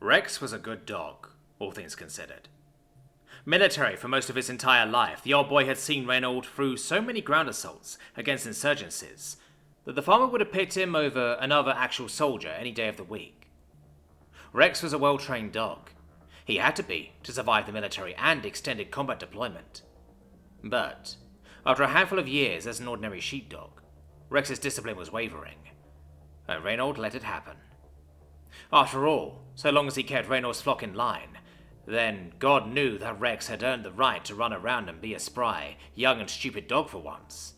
Rex was a good dog, all things considered. Military for most of his entire life, the old boy had seen Reynold through so many ground assaults against insurgencies that the farmer would have picked him over another actual soldier any day of the week. Rex was a well-trained dog. He had to be to survive the military and extended combat deployment. But, after a handful of years as an ordinary sheepdog, Rex's discipline was wavering, and Reynold let it happen. After all, so long as he kept Reynold's flock in line, then God knew that Rex had earned the right to run around and be a spry, young and stupid dog for once.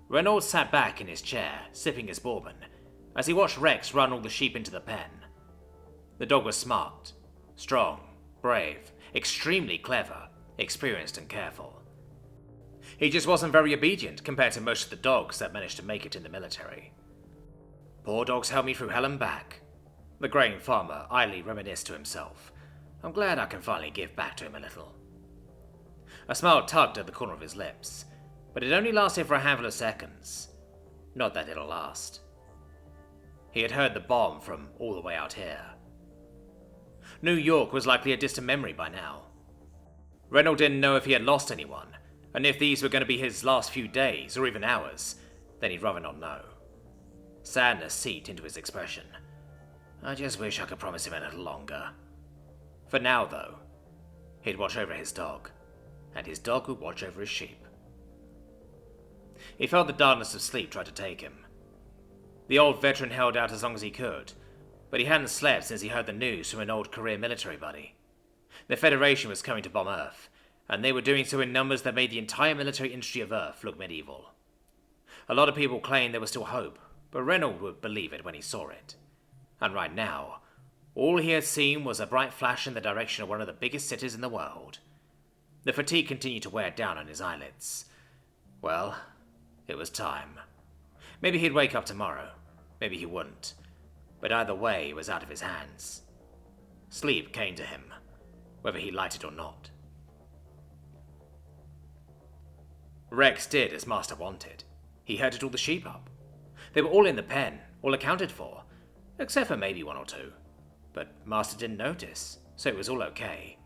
Reynold sat back in his chair, sipping his bourbon, as he watched Rex run all the sheep into the pen. The dog was smart, strong, brave, extremely clever, experienced and careful. He just wasn't very obedient compared to most of the dogs that managed to make it in the military. Poor dogs held me through hell and back. The grain farmer idly reminisced to himself. I'm glad I can finally give back to him a little. A smile tugged at the corner of his lips, but it only lasted for a handful of seconds. Not that it'll last. He had heard the bomb from all the way out here. New York was likely a distant memory by now. Reynold didn't know if he had lost anyone, and if these were going to be his last few days, or even hours, then he'd rather not know. Sadness seeped into his expression. I just wish I could promise him a little longer. For now, though, he'd watch over his dog, and his dog would watch over his sheep. He felt the darkness of sleep try to take him. The old veteran held out as long as he could, but he hadn't slept since he heard the news from an old career military buddy. The Federation was coming to bomb Earth, and they were doing so in numbers that made the entire military industry of Earth look medieval. A lot of people claimed there was still hope, but Reynold would believe it when he saw it. And right now, all he had seen was a bright flash in the direction of one of the biggest cities in the world. The fatigue continued to wear down on his eyelids. Well, it was time. Maybe he'd wake up tomorrow. Maybe he wouldn't. But either way, it was out of his hands. Sleep came to him, whether he liked it or not. Rex did as Master wanted. He herded all the sheep up. They were all in the pen, all accounted for, except for maybe one or two. But Master didn't notice, so it was all okay.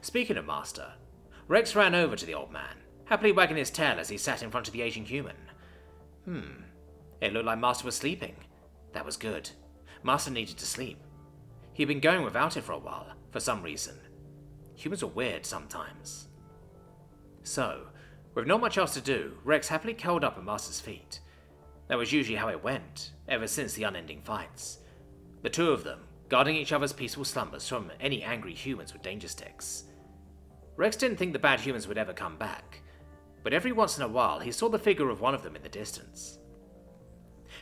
Speaking of Master, Rex ran over to the old man, happily wagging his tail as he sat in front of the aging human. It looked like Master was sleeping. That was good. Master needed to sleep. He'd been going without it for a while, for some reason. Humans are weird sometimes. So, with not much else to do, Rex happily curled up at Master's feet. That was usually how it went, ever since the unending fights. The two of them, guarding each other's peaceful slumbers from any angry humans with danger sticks. Rex didn't think the bad humans would ever come back, but every once in a while he saw the figure of one of them in the distance.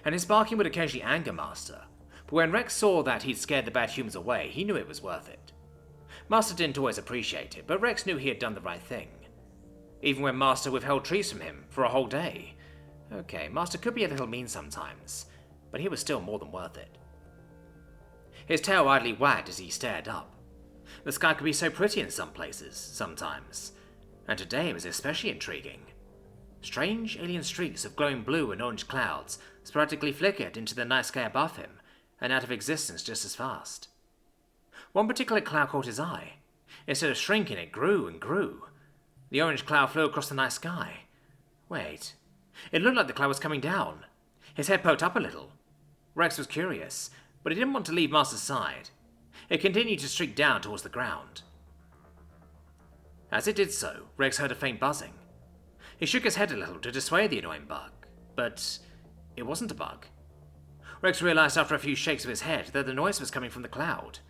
And his barking would occasionally anger Master, but when Rex saw that he'd scared the bad humans away, he knew it was worth it. Master didn't always appreciate it, but Rex knew he had done the right thing. Even when Master withheld trees from him for a whole day. Okay, Master could be a little mean sometimes, but he was still more than worth it. His tail idly wagged as he stared up. The sky could be so pretty in some places, sometimes, and today was especially intriguing. Strange alien streaks of glowing blue and orange clouds sporadically flickered into the night sky above him, and out of existence just as fast. One particular cloud caught his eye. Instead of shrinking, it grew and grew. The orange cloud flew across the night sky. Wait, it looked like the cloud was coming down. His head poked up a little. Rex was curious, but he didn't want to leave Master's side. It continued to streak down towards the ground. As it did so, Rex heard a faint buzzing. He shook his head a little to dissuade the annoying bug, but it wasn't a bug. Rex realized after a few shakes of his head that the noise was coming from the cloud.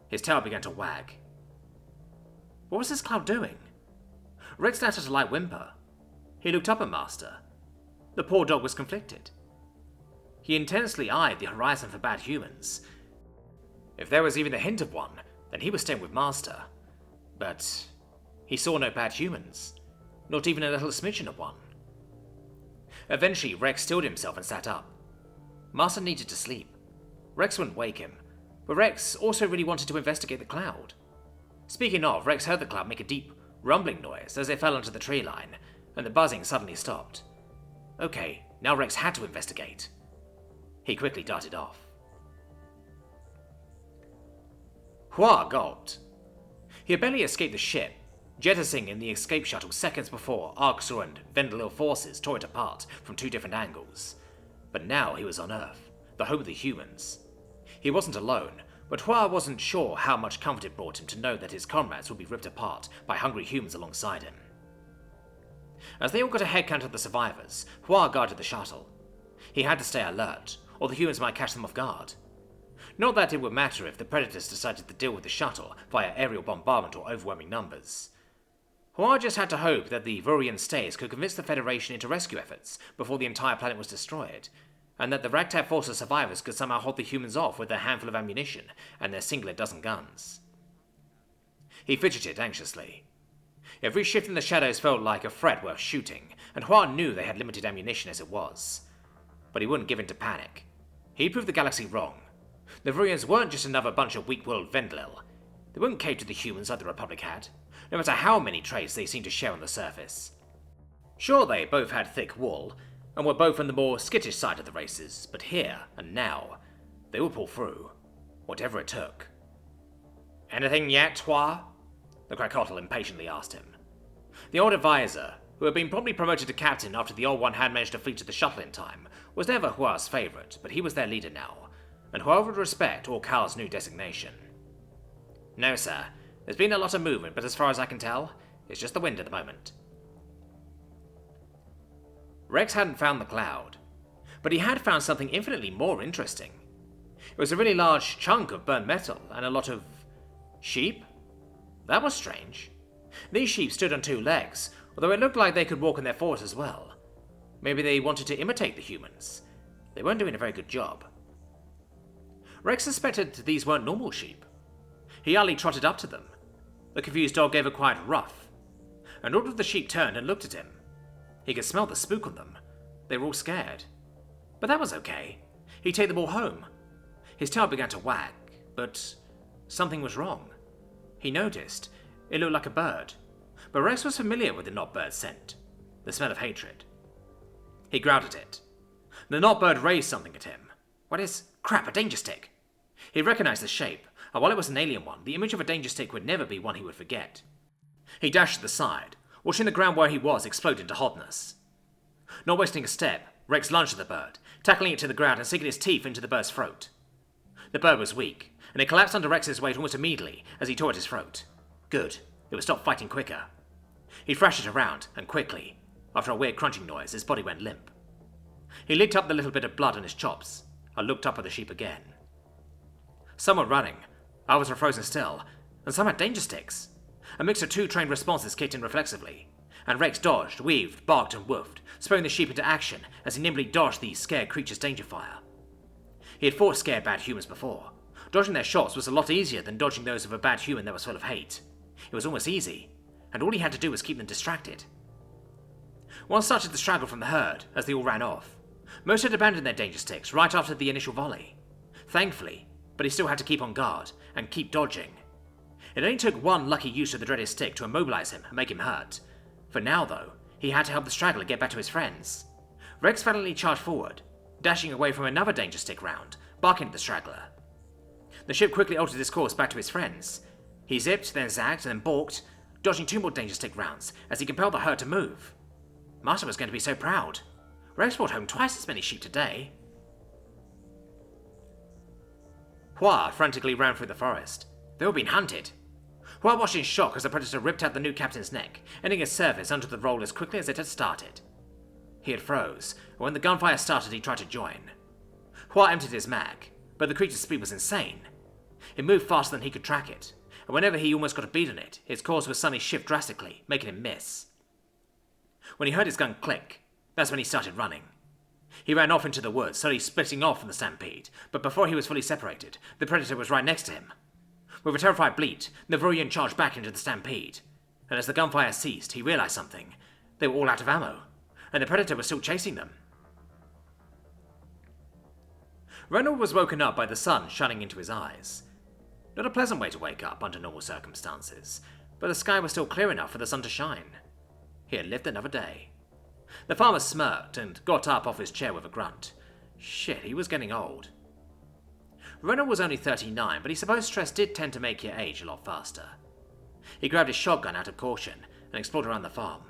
His tail began to wag. What was this cloud doing? Rex let out a light whimper. He looked up at Master. The poor dog was conflicted. He intensely eyed the horizon for bad humans. If there was even a hint of one, then he was staying with Master. But he saw no bad humans, not even a little smidgen of one. Eventually, Rex stilled himself and sat up. Master needed to sleep. Rex wouldn't wake him, but Rex also really wanted to investigate the cloud. Speaking of, Rex heard the cloud make a deep, rumbling noise as it fell onto the tree line, and the buzzing suddenly stopped. Okay, now Rex had to investigate. He quickly darted off. Hua gulped. He had barely escaped the ship, jettisoning in the escape shuttle seconds before Arxor and Vendelil forces tore it apart from two different angles. But now he was on Earth, the home of the humans. He wasn't alone, but Hua wasn't sure how much comfort it brought him to know that his comrades would be ripped apart by hungry humans alongside him. As they all got a head count of the survivors, Hua guarded the shuttle. He had to stay alert, or the humans might catch them off guard. Not that it would matter if the Predators decided to deal with the shuttle via aerial bombardment or overwhelming numbers. Hua just had to hope that the Vurian stays could convince the Federation into rescue efforts before the entire planet was destroyed, and that the ragtag force of survivors could somehow hold the humans off with their handful of ammunition and their single dozen guns. He fidgeted anxiously. Every shift in the shadows felt like a threat worth shooting, and Hua knew they had limited ammunition as it was. But he wouldn't give in to panic. He'd proved the galaxy wrong. The Vurians weren't just another bunch of weak-willed Vendelil. They wouldn't cave to the humans like the Republic had, no matter how many traits they seemed to share on the surface. Sure, they both had thick wool, and were both on the more skittish side of the races, but here, and now, they would pull through, whatever it took. "Anything yet, Hua?" the Krakotl impatiently asked him. The old advisor, who had been promptly promoted to captain after the old one had managed to flee to the shuttle in time, was never Hua's favourite, but he was their leader now, and Hua would respect Orkal's new designation. "No, sir. There's been a lot of movement, but as far as I can tell, it's just the wind at the moment." Rex hadn't found the cloud, but he had found something infinitely more interesting. It was a really large chunk of burnt metal and a lot of sheep? That was strange. These sheep stood on two legs, although it looked like they could walk on their fours as well. Maybe they wanted to imitate the humans. They weren't doing a very good job. Rex suspected these weren't normal sheep. He hardly trotted up to them. The confused dog gave a quiet ruff, and all of the sheep turned and looked at him. He could smell the spook on them. They were all scared. But that was okay. He'd take them all home. His tail began to wag, but something was wrong. He noticed it looked like a bird, but Rex was familiar with the not bird scent, the smell of hatred. He growled at it. The not bird raised something at him. What is... crap, a danger stick! He recognized the shape, and while it was an alien one, the image of a danger stick would never be one he would forget. He dashed to the side, watching the ground where he was explode into hotness. Not wasting a step, Rex lunged at the bird, tackling it to the ground and sinking his teeth into the bird's throat. The bird was weak, and it collapsed under Rex's weight almost immediately as he tore at his throat. Good, it would stop fighting quicker. He thrashed it around, and quickly, after a weird crunching noise, his body went limp. He licked up the little bit of blood on his chops, and looked up at the sheep again. Some were running, others were frozen still, and some had danger sticks. A mix of two trained responses kicked in reflexively, and Rex dodged, weaved, barked and woofed, spurring the sheep into action as he nimbly dodged the scared creature's danger fire. He had fought scared bad humans before. Dodging their shots was a lot easier than dodging those of a bad human that was full of hate. It was almost easy, and all he had to do was keep them distracted. One started to straggle from the herd as they all ran off. Most had abandoned their danger sticks right after the initial volley. Thankfully, but he still had to keep on guard and keep dodging. It only took one lucky use of the dreaded stick to immobilize him and make him hurt. For now, though, he had to help the straggler get back to his friends. Rex valiantly charged forward, dashing away from another danger stick round, barking at the straggler. The ship quickly altered its course back to his friends. He zipped, then zagged, and then balked, dodging two more danger stick rounds as he compelled the herd to move. Master was going to be so proud. Rex brought home twice as many sheep today. Hua frantically ran through the forest. They were being hunted. Hua watched in shock as the Predator ripped out the new captain's neck, ending his service under the roll as quickly as it had started. He had froze, and when the gunfire started he tried to join. Hua emptied his mag, but the creature's speed was insane. It moved faster than he could track it, and whenever he almost got a bead on it, its course would suddenly shift drastically, making him miss. When he heard his gun click, that's when he started running. He ran off into the woods, slowly splitting off from the stampede, but before he was fully separated, the Predator was right next to him. With a terrified bleat, the Vurian charged back into the stampede, and as the gunfire ceased, he realized something. They were all out of ammo, and the Predator was still chasing them. Reynolds was woken up by the sun shining into his eyes. Not a pleasant way to wake up under normal circumstances, but the sky was still clear enough for the sun to shine. He had lived another day. The farmer smirked and got up off his chair with a grunt. Shit, he was getting old. Reynolds was only 39, but he supposed stress did tend to make you age a lot faster. He grabbed his shotgun out of caution and explored around the farm.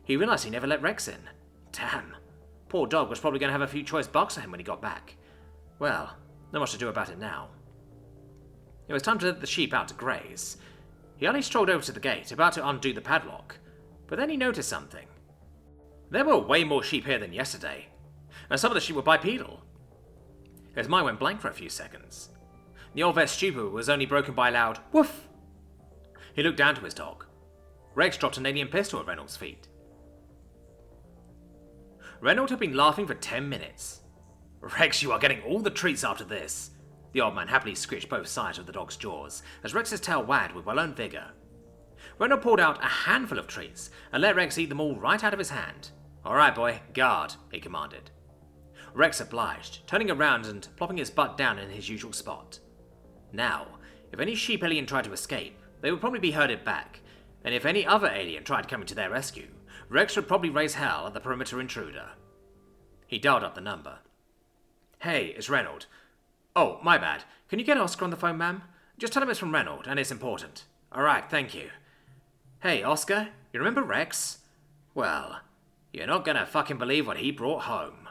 He realized he never let Rex in. Damn. Poor dog was probably going to have a few choice bucks for him when he got back. Well, not much to do about it now. It was time to let the sheep out to graze. He only strolled over to the gate, about to undo the padlock, but then he noticed something. There were way more sheep here than yesterday, and some of the sheep were bipedal. His mind went blank for a few seconds. The old vet's stupor was only broken by a loud woof. He looked down to his dog. Rex dropped an alien pistol at Reynolds' feet. Reynolds had been laughing for 10 minutes. Rex, you are getting all the treats after this. The old man happily scratched both sides of the dog's jaws as Rex's tail wagged with well-earned vigor. Reynolds pulled out a handful of treats and let Rex eat them all right out of his hand. All right, boy, guard, he commanded. Rex obliged, turning around and plopping his butt down in his usual spot. Now, if any sheep alien tried to escape, they would probably be herded back, and if any other alien tried coming to their rescue, Rex would probably raise hell at the perimeter intruder. He dialed up the number. Hey, it's Reynolds. Oh, my bad. Can you get Oscar on the phone, ma'am? Just tell him it's from Reynolds, and it's important. Alright, thank you. Hey, Oscar, you remember Rex? Well, you're not gonna fucking believe what he brought home.